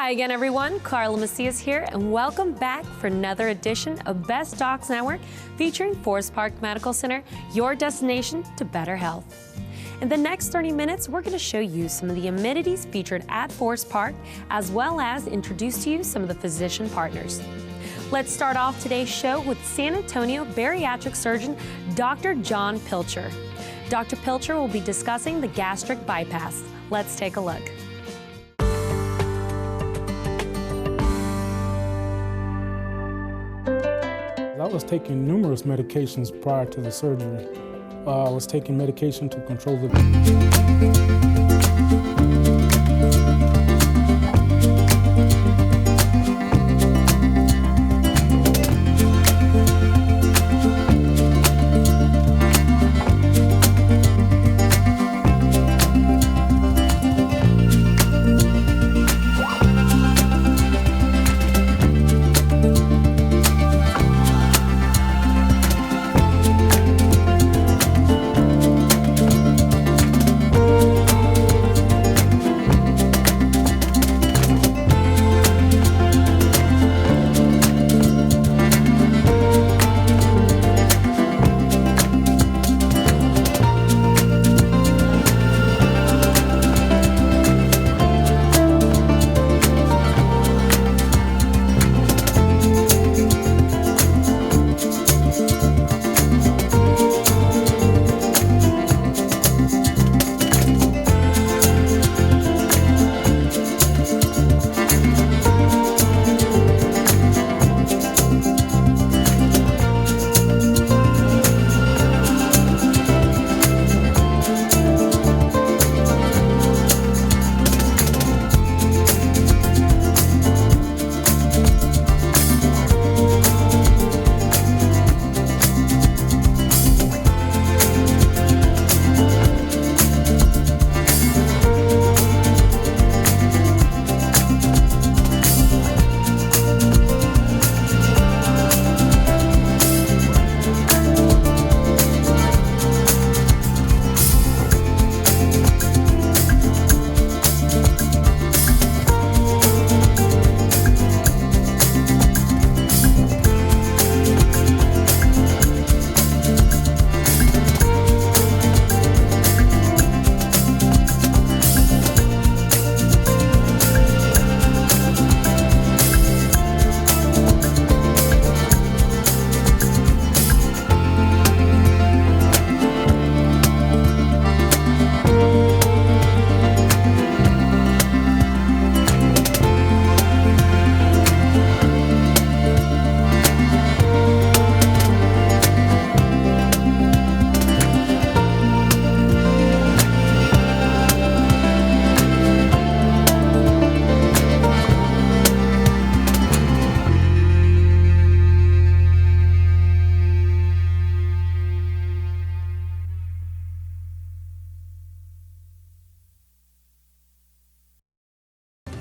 Hi again, everyone. Carla Macias here, and welcome back for another edition of Best Docs Network featuring Forest Park Medical Center, your destination to better health. In the next 30 minutes, we're going to show you some of the amenities featured at Forest Park, as well as introduce to you some of the physician partners. Let's start off today's show with San Antonio bariatric surgeon, Dr. John Pilcher. Dr. Pilcher will be discussing the gastric bypass. Let's take a look. I was taking numerous medications prior to the surgery. I was taking medication to control the...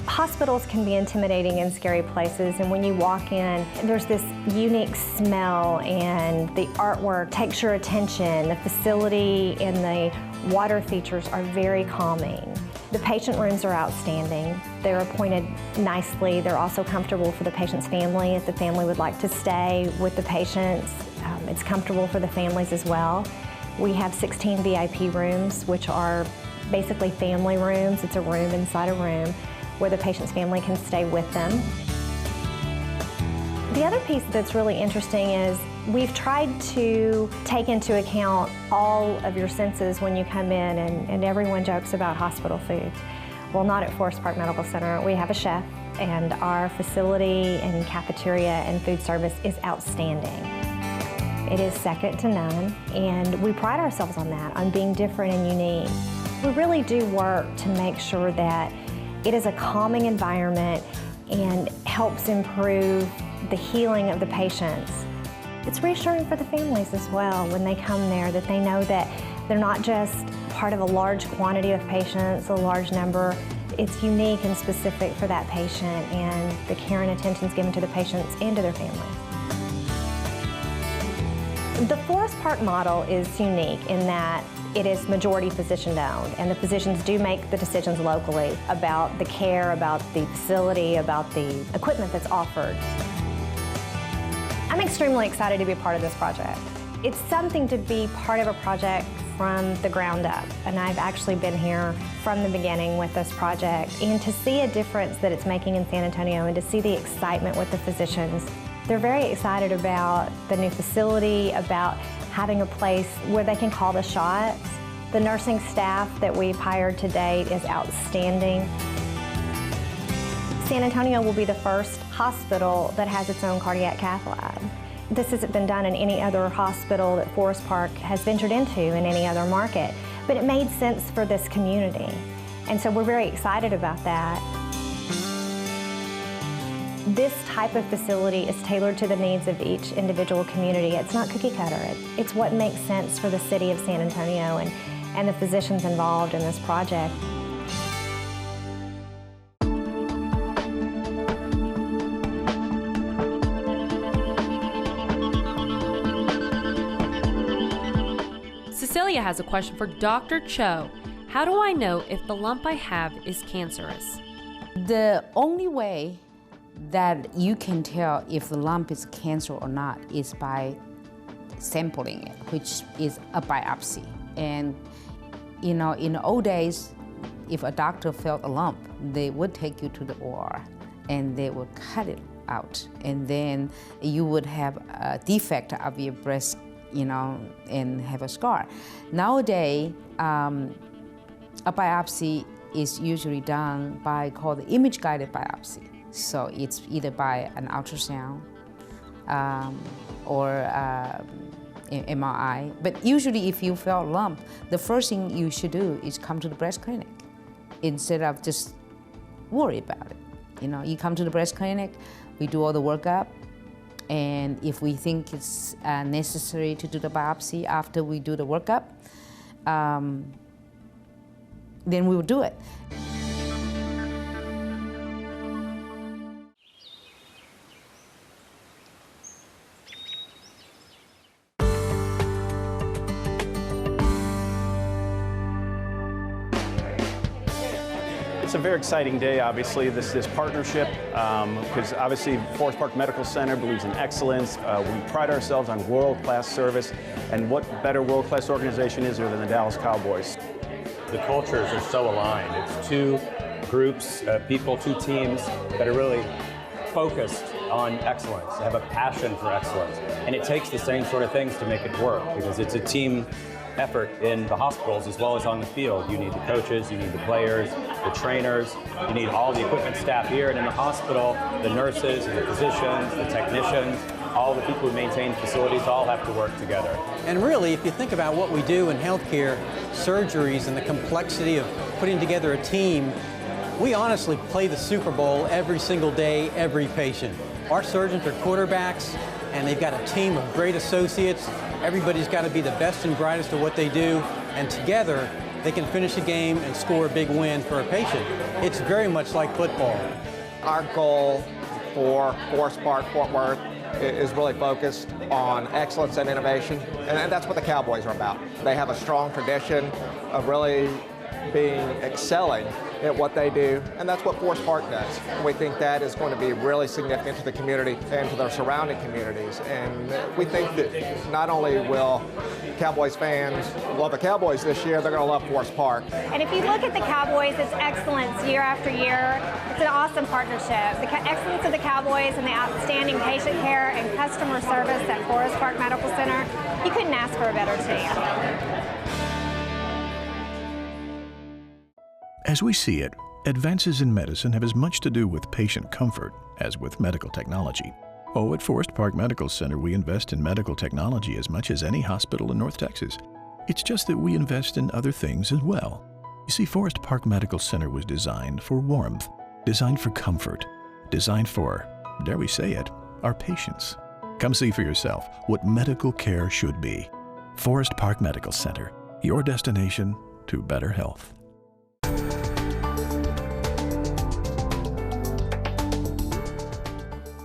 Hospitals can be intimidating and scary places, and when you walk in, there's this unique smell, and the artwork takes your attention. The facility and the water features are very calming. The patient rooms are outstanding. They're appointed nicely. They're also comfortable for the patient's family if the family would like to stay with the patients. It's comfortable for the families as well. We have 16 VIP rooms, which are basically family rooms. It's a room inside a room where the patient's family can stay with them. The other piece that's really interesting is we've tried to take into account all of your senses when you come in, and everyone jokes about hospital food. Well, not at Forest Park Medical Center. We have a chef, and our facility and cafeteria and food service is outstanding. It is second to none, and we pride ourselves on that, on being different and unique. We really do work to make sure that it is a calming environment and helps improve the healing of the patients. It's reassuring for the families as well when they come there, that they know that they're not just part of a large quantity of patients, a large number. It's unique and specific for that patient, and the care and attention is given to the patients and to their families. The Forest Park model is unique in that It is majority physician-owned, and the physicians do make the decisions locally about the care, about the facility, about the equipment that's offered. I'm extremely excited to be a part of this project. It's something to be part of a project from the ground up, and I've actually been here from the beginning with this project, and to see a difference that it's making in San Antonio and to see the excitement with the physicians. They're very excited about the new facility, about having a place where they can call the shots. The nursing staff that we've hired to date is outstanding. San Antonio will be the first hospital that has its own cardiac cath lab. This hasn't been done in any other hospital that Forest Park has ventured into in any other market, but it made sense for this community. And so we're very excited about that. This type of facility is tailored to the needs of each individual community. It's not cookie cutter. It's what makes sense for the city of San Antonio and the physicians involved in this project. Cecilia has a question for Dr. Chou. How do I know if the lump I have is cancerous? The only way that you can tell if the lump is cancer or not is by sampling it, which is a biopsy. And in the old days, if a doctor felt a lump, they would take you to the OR and they would cut it out. And then you would have a defect of your breast, and have a scar. Nowadays, a biopsy is usually done by called image-guided biopsy. So it's either by an ultrasound or MRI. But usually if you feel a lump, the first thing you should do is come to the breast clinic instead of just worry about it. You come to the breast clinic, we do all the workup, and if we think it's necessary to do the biopsy after we do the workup, then we will do it. It's a very exciting day, obviously, this partnership, because obviously Forest Park Medical Center believes in excellence. We pride ourselves on world-class service, and what better world-class organization is there than the Dallas Cowboys? The cultures are so aligned. It's two groups of people, two teams that are really focused on excellence, have a passion for excellence. And it takes the same sort of things to make it work, because it's a team effort in the hospitals as well as on the field. You need the coaches, you need the players, the trainers, you need all the equipment staff here, and in the hospital, the nurses and the physicians, the technicians, all the people who maintain facilities all have to work together. And really, if you think about what we do in healthcare, surgeries and the complexity of putting together a team, we honestly play the Super Bowl every single day, every patient. Our surgeons are quarterbacks, and they've got a team of great associates. Everybody's got to be the best and brightest at what they do, and together they can finish a game and score a big win for a patient. It's very much like football. Our goal for Forest Park, Fort Worth, is really focused on excellence and innovation, and that's what the Cowboys are about. They have a strong tradition of really excelling at what they do, and that's what Forest Park does. And we think that is going to be really significant to the community and to their surrounding communities. And we think that not only will Cowboys fans love the Cowboys this year, they're going to love Forest Park. And if you look at the Cowboys, it's excellence year after year. It's an awesome partnership. The excellence of the Cowboys and the outstanding patient care and customer service at Forest Park Medical Center, you couldn't ask for a better team. As we see it, advances in medicine have as much to do with patient comfort as with medical technology. At Forest Park Medical Center, we invest in medical technology as much as any hospital in North Texas. It's just that we invest in other things as well. You see, Forest Park Medical Center was designed for warmth, designed for comfort, designed for, dare we say it, our patients. Come see for yourself what medical care should be. Forest Park Medical Center, your destination to better health.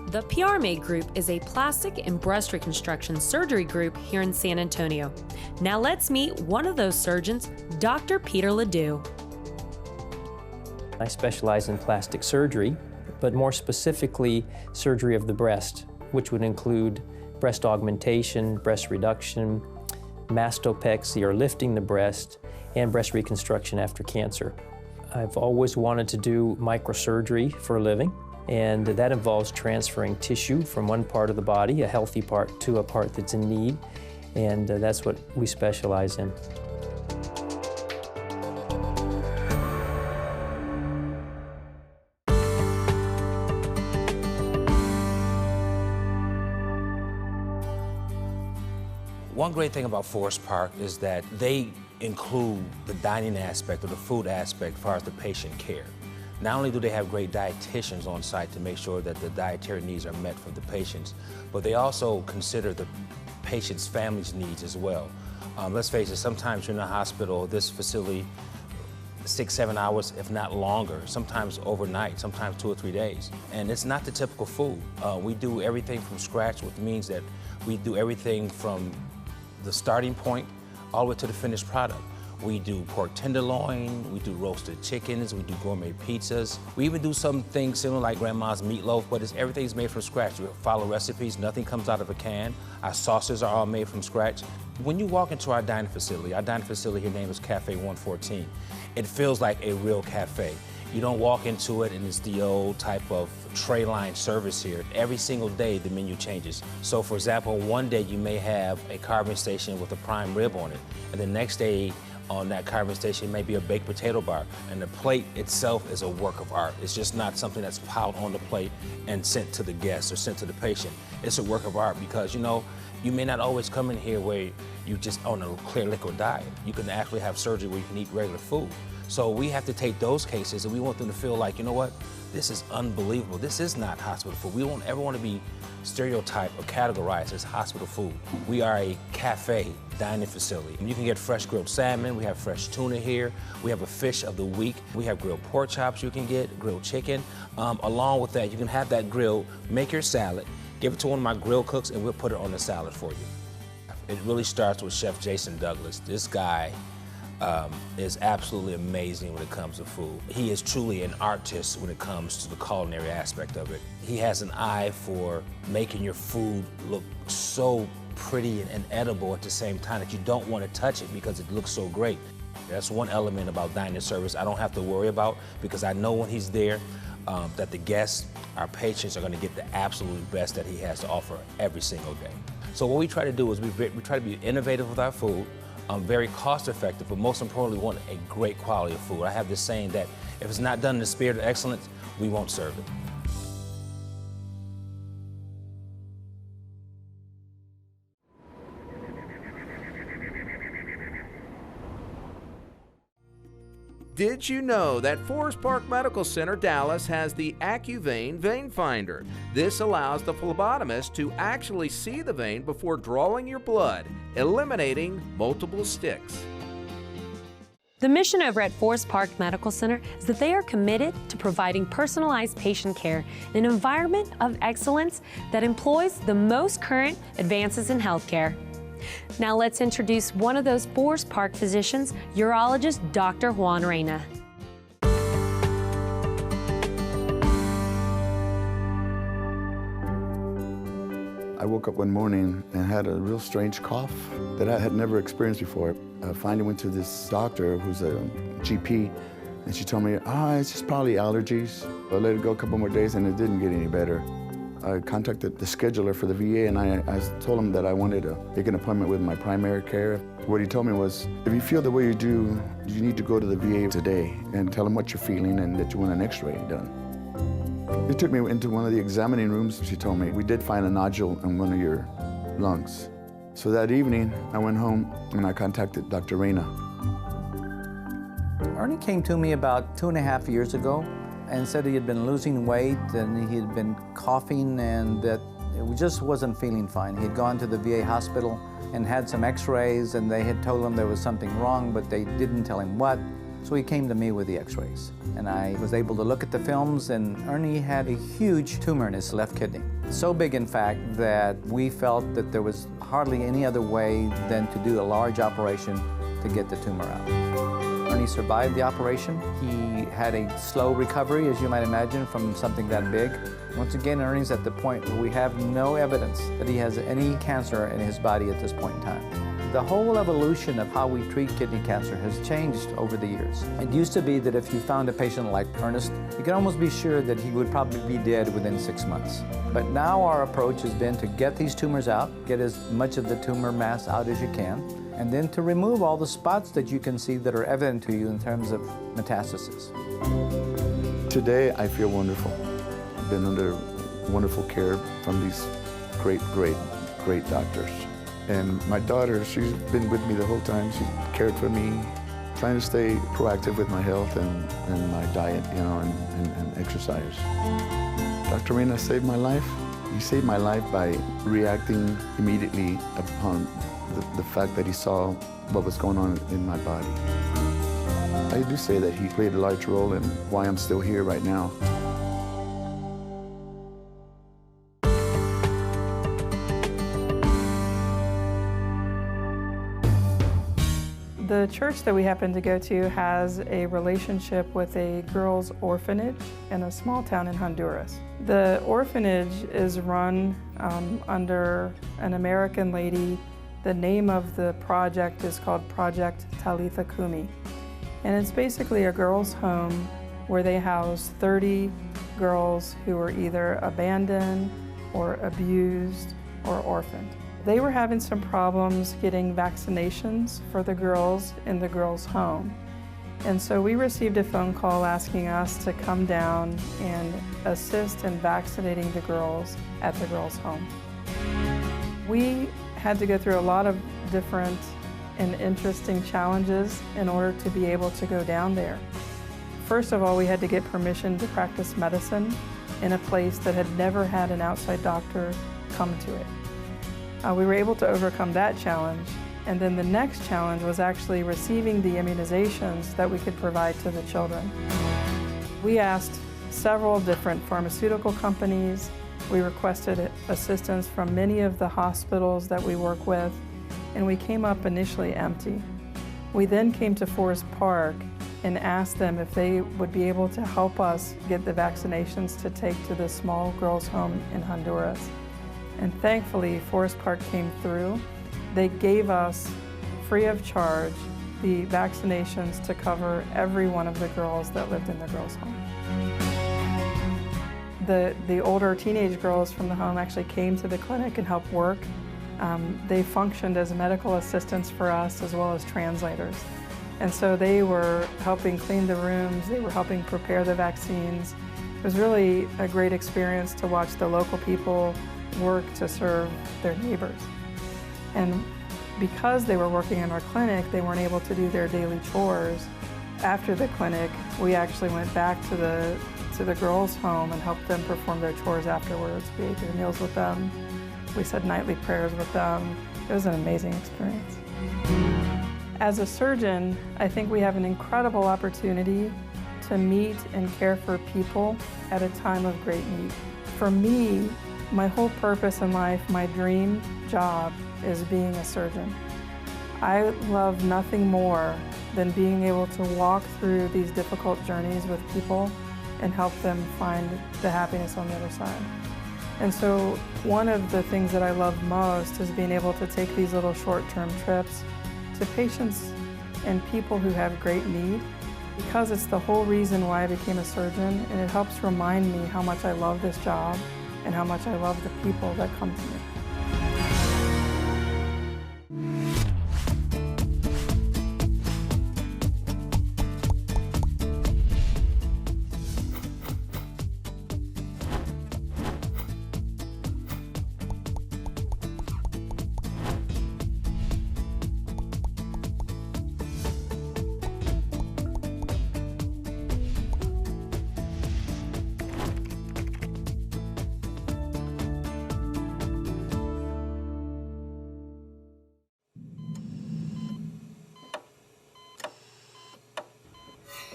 The PRMA Group is a plastic and breast reconstruction surgery group here in San Antonio. Now let's meet one of those surgeons, Dr. Peter Ledoux. I specialize in plastic surgery, but more specifically surgery of the breast, which would include breast augmentation, breast reduction, mastopexy or lifting the breast, and breast reconstruction after cancer. I've always wanted to do microsurgery for a living, and that involves transferring tissue from one part of the body, a healthy part, to a part that's in need, and that's what we specialize in. One great thing about Forest Park is that they include the dining aspect or the food aspect as far as the patient care. Not only do they have great dietitians on site to make sure that the dietary needs are met for the patients, but they also consider the patient's family's needs as well. Let's face it, sometimes you're in a hospital, this facility, 6-7 hours, if not longer, sometimes overnight, sometimes 2 or 3 days. And it's not the typical food. We do everything from scratch, which means that we do everything from the starting point all the way to the finished product. We do pork tenderloin, we do roasted chickens, we do gourmet pizzas. We even do some things similar like grandma's meatloaf, but everything's made from scratch. We follow recipes, nothing comes out of a can. Our sauces are all made from scratch. When you walk into our dining facility here named is Cafe 114, it feels like a real cafe. You don't walk into it and it's the old type of tray line service here. Every single day the menu changes. So for example, one day you may have a carving station with a prime rib on it, and the next day on that carving station may be a baked potato bar, and the plate itself is a work of art. It's just not something that's piled on the plate and sent to the guest or sent to the patient. It's a work of art because, you know, you may not always come in here where you just on a clear liquid diet. You can actually have surgery where you can eat regular food. So we have to take those cases and we want them to feel like, you know what, this is unbelievable. This is not hospital food. We don't ever want to be stereotyped or categorized as hospital food. We are a cafe dining facility. You can get fresh grilled salmon, we have fresh tuna here, we have a fish of the week, we have grilled pork chops you can get, grilled chicken. Along with that, you can have that grilled, make your salad, give it to one of my grill cooks and we'll put it on the salad for you. It really starts with Chef Jason Douglas. This guy is absolutely amazing when it comes to food. He is truly an artist when it comes to the culinary aspect of it. He has an eye for making your food look so pretty and edible at the same time that you don't want to touch it because it looks so great. That's one element about dining service I don't have to worry about because I know when he's there that the guests, our patients, are going to get the absolute best that he has to offer every single day. So what we try to do is we try to be innovative with our food, very cost effective, but most importantly, we want a great quality of food. I have this saying that if it's not done in the spirit of excellence, we won't serve it. Did you know that Forest Park Medical Center Dallas has the AccuVein Vein Finder? This allows the phlebotomist to actually see the vein before drawing your blood, eliminating multiple sticks. The mission over at Forest Park Medical Center is that they are committed to providing personalized patient care in an environment of excellence that employs the most current advances in healthcare. Now let's introduce one of those Forest Park physicians, urologist Dr. Juan Reyna. I woke up one morning and had a real strange cough that I had never experienced before. I finally went to this doctor who's a GP, and she told me, it's just probably allergies. I let it go a couple more days and it didn't get any better. I contacted the scheduler for the VA and I told him that I wanted to make an appointment with my primary care. What he told me was, if you feel the way you do, you need to go to the VA today and tell them what you're feeling and that you want an x-ray done. He took me into one of the examining rooms. She told me, we did find a nodule in one of your lungs. So that evening, I went home and I contacted Dr. Reyna. Ernie came to me about 2.5 years ago and said he had been losing weight and he had been coughing and that he just wasn't feeling fine. He had gone to the VA hospital and had some x-rays and they had told him there was something wrong, but they didn't tell him what. So he came to me with the x-rays, and I was able to look at the films, and Ernie had a huge tumor in his left kidney. So big, in fact, that we felt that there was hardly any other way than to do a large operation to get the tumor out. Ernie survived the operation. He had a slow recovery, as you might imagine, from something that big. Once again, Ernie's at the point where we have no evidence that he has any cancer in his body at this point in time. The whole evolution of how we treat kidney cancer has changed over the years. It used to be that if you found a patient like Ernest, you could almost be sure that he would probably be dead within 6 months. But now our approach has been to get these tumors out, get as much of the tumor mass out as you can, and then to remove all the spots that you can see that are evident to you in terms of metastasis. Today, I feel wonderful. I've been under wonderful care from these great doctors. And my daughter, she's been with me the whole time. She cared for me, trying to stay proactive with my health and my diet, you know, and exercise. Dr. Reyna saved my life. He saved my life by reacting immediately upon the fact that he saw what was going on in my body. I do say that he played a large role in why I'm still here right now. The church that we happen to go to has a relationship with a girls' orphanage in a small town in Honduras. The orphanage is run under an American lady. The name of the project is called Project Talitha Cumi. And it's basically a girls' home where they house 30 girls who were either abandoned or abused or orphaned. They were having some problems getting vaccinations for the girls in the girls' home. And so we received a phone call asking us to come down and assist in vaccinating the girls at the girls' home. We had to go through a lot of different and interesting challenges in order to be able to go down there. First of all, we had to get permission to practice medicine in a place that had never had an outside doctor come to it. We were able to overcome that challenge, and then the next challenge was actually receiving the immunizations that we could provide to the children. We asked several different pharmaceutical companies. We requested assistance from many of the hospitals that we work with, and we came up initially empty. We then came to Forest Park and asked them if they would be able to help us get the vaccinations to take to this small girls' home in Honduras. And thankfully, Forest Park came through. They gave us, free of charge, the vaccinations to cover every one of the girls that lived in the girls' home. The older teenage girls from the home actually came to the clinic and helped work. They functioned as medical assistants for us as well as translators. And so they were helping clean the rooms, they were helping prepare the vaccines. It was really a great experience to watch the local people work to serve their neighbors. And because they were working in our clinic, they weren't able to do their daily chores. After the clinic, we actually went back to the girls' home and helped them perform their chores afterwards. We ate their meals with them. We said nightly prayers with them. It was an amazing experience. As a surgeon, I think we have an incredible opportunity to meet and care for people at a time of great need. For me, my whole purpose in life, my dream job, is being a surgeon. I love nothing more than being able to walk through these difficult journeys with people and help them find the happiness on the other side. And so one of the things that I love most is being able to take these little short-term trips to patients and people who have great need, because it's the whole reason why I became a surgeon, and it helps remind me how much I love this job and how much I love the people that come to me.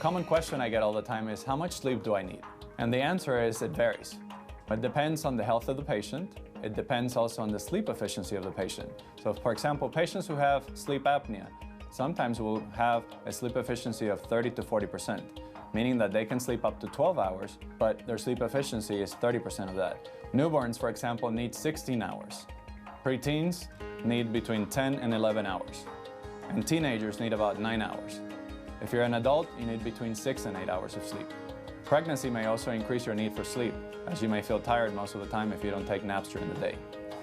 common question I get all the time is, how much sleep do I need? And the answer is, it varies. It depends on the health of the patient. It depends also on the sleep efficiency of the patient. So for example, patients who have sleep apnea sometimes will have a sleep efficiency of 30 to 40%, meaning that they can sleep up to 12 hours, but their sleep efficiency is 30% of that. Newborns, for example, need 16 hours. Preteens need between 10 and 11 hours. And teenagers need about 9 hours. If you're an adult, you need between 6 and 8 hours of sleep. Pregnancy may also increase your need for sleep, as you may feel tired most of the time if you don't take naps during the day.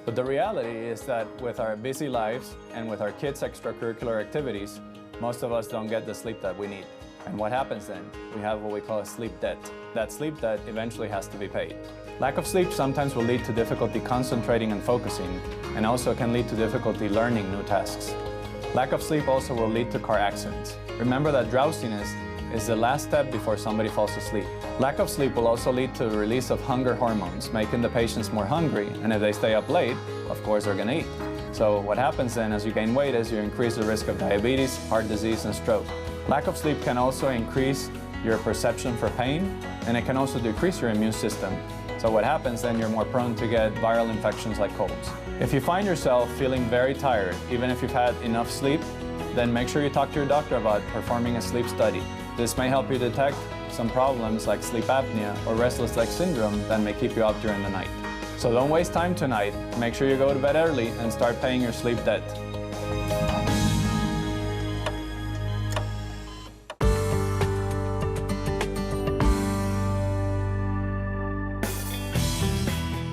But the reality is that with our busy lives and with our kids' extracurricular activities, most of us don't get the sleep that we need. And what happens then? We have what we call a sleep debt. That sleep debt eventually has to be paid. Lack of sleep sometimes will lead to difficulty concentrating and focusing, and also can lead to difficulty learning new tasks. Lack of sleep also will lead to car accidents. Remember that drowsiness is the last step before somebody falls asleep. Lack of sleep will also lead to the release of hunger hormones, making the patients more hungry, and if they stay up late, of course they're gonna eat. So what happens then as you gain weight is you increase the risk of diabetes, heart disease, and stroke. Lack of sleep can also increase your perception for pain, and it can also decrease your immune system. So what happens then, you're more prone to get viral infections like colds. If you find yourself feeling very tired, even if you've had enough sleep, then make sure you talk to your doctor about performing a sleep study. This may help you detect some problems like sleep apnea or restless leg syndrome that may keep you up during the night. So don't waste time tonight. Make sure you go to bed early and start paying your sleep debt.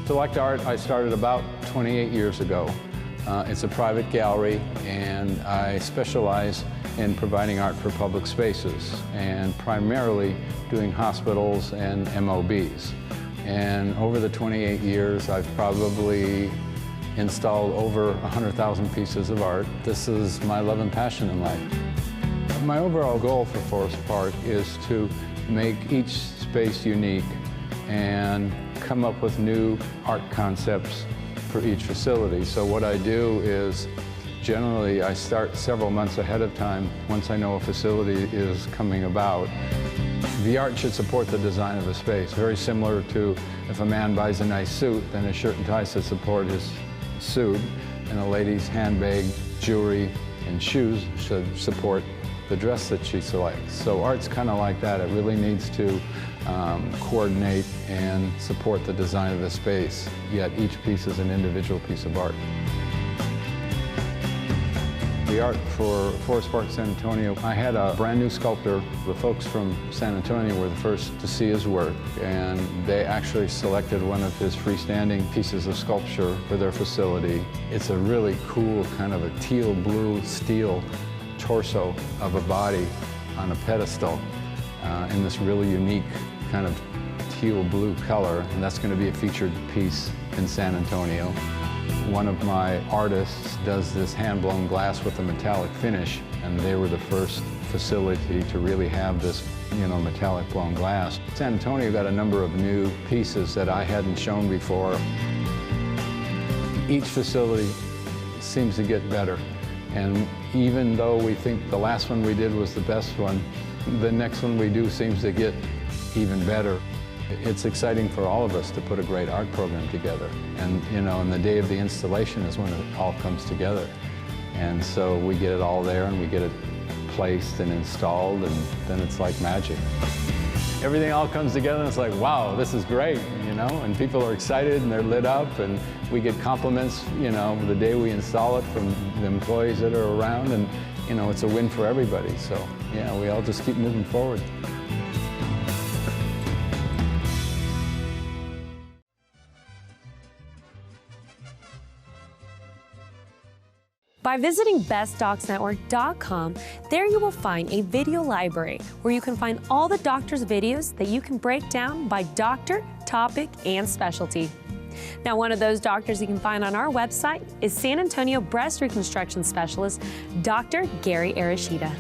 Select Art I started about 28 years ago. It's a private gallery, and I specialize in providing art for public spaces, and primarily doing hospitals and MOBs. And over the 28 years, I've probably installed over 100,000 pieces of art. This is my love and passion in life. My overall goal for Forest Park is to make each space unique and come up with new art concepts for each facility. So what I do is generally I start several months ahead of time once I know a facility is coming about. The art should support the design of the space, very similar to if a man buys a nice suit, then his shirt and tie should support his suit, and a lady's handbag, jewelry, and shoes should support the dress that she selects. So art's kind of like that. It really needs to coordinate and support the design of the space, yet each piece is an individual piece of art. The art for Forest Park San Antonio, I had a brand new sculptor. The folks from San Antonio were the first to see his work, and they actually selected one of his freestanding pieces of sculpture for their facility. It's a really cool kind of a teal blue steel torso of a body on a pedestal in this really unique kind of teal blue color, and that's going to be a featured piece in San Antonio. One of my artists does this hand-blown glass with a metallic finish, and they were the first facility to really have this, metallic blown glass. San Antonio got a number of new pieces that I hadn't shown before. Each facility seems to get better, and even though we think the last one we did was the best one, the next one we do seems to get even better. It's exciting for all of us to put a great art program together. And, and the day of the installation is when it all comes together. And so we get it all there and we get it placed and installed, and then it's like magic. Everything all comes together and it's like, wow, this is great, and people are excited and they're lit up, and we get compliments, the day we install it from the employees that are around, and, it's a win for everybody. So, yeah, we all just keep moving forward. By visiting bestdocsnetwork.com, there you will find a video library where you can find all the doctor's videos that you can break down by doctor, topic, and specialty. Now, one of those doctors you can find on our website is San Antonio breast reconstruction specialist, Dr. Gary Arishita.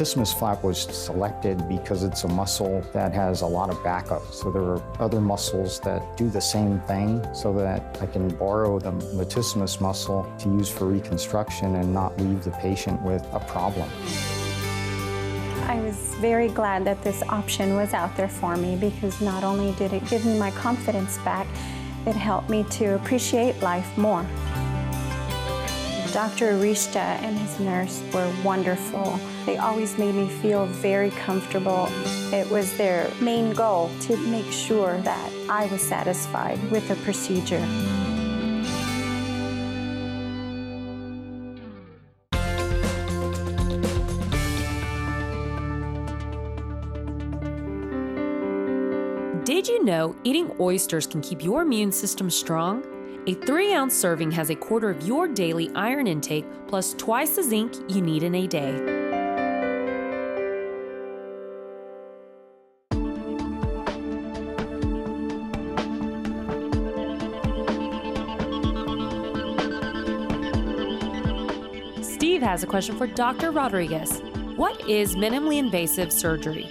Latissimus flap was selected because it's a muscle that has a lot of backup. So there are other muscles that do the same thing so that I can borrow the latissimus muscle to use for reconstruction and not leave the patient with a problem. I was very glad that this option was out there for me because not only did it give me my confidence back, it helped me to appreciate life more. Dr. Arishita and his nurse were wonderful. They always made me feel very comfortable. It was their main goal to make sure that I was satisfied with the procedure. Did you know eating oysters can keep your immune system strong? A 3-ounce serving has a quarter of your daily iron intake, plus twice the zinc you need in a day. Steve has a question for Dr. Rodriguez. What is minimally invasive surgery?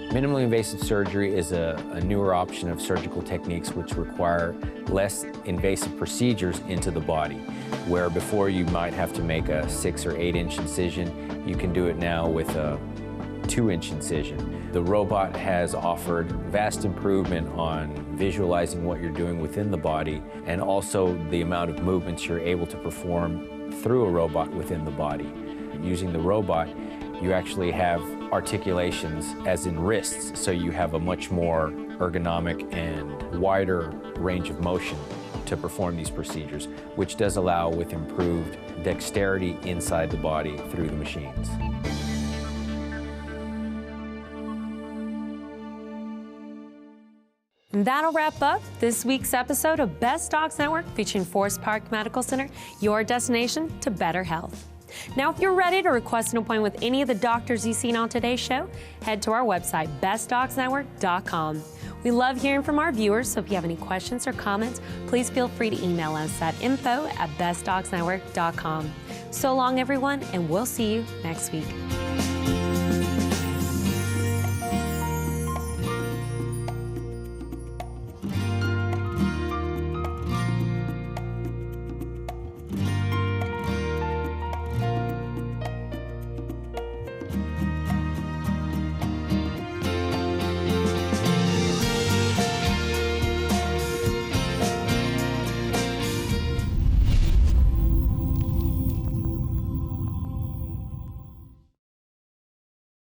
Minimally invasive surgery is a newer option of surgical techniques which require less invasive procedures into the body. Where before you might have to make a 6 or 8-inch incision, you can do it now with a 2-inch incision. The robot has offered vast improvement on visualizing what you're doing within the body and also the amount of movements you're able to perform through a robot within the body. Using the robot, you actually have articulations as in wrists, so you have a much more ergonomic and wider range of motion to perform these procedures, which does allow with improved dexterity inside the body through the machines. And that'll wrap up this week's episode of Best Docs Network featuring Forest Park Medical Center, your destination to better health. Now, if you're ready to request an appointment with any of the doctors you've seen on today's show, head to our website, bestdocsnetwork.com. We love hearing from our viewers, so if you have any questions or comments, please feel free to email us at info@bestdocsnetwork.com. So long, everyone, and we'll see you next week.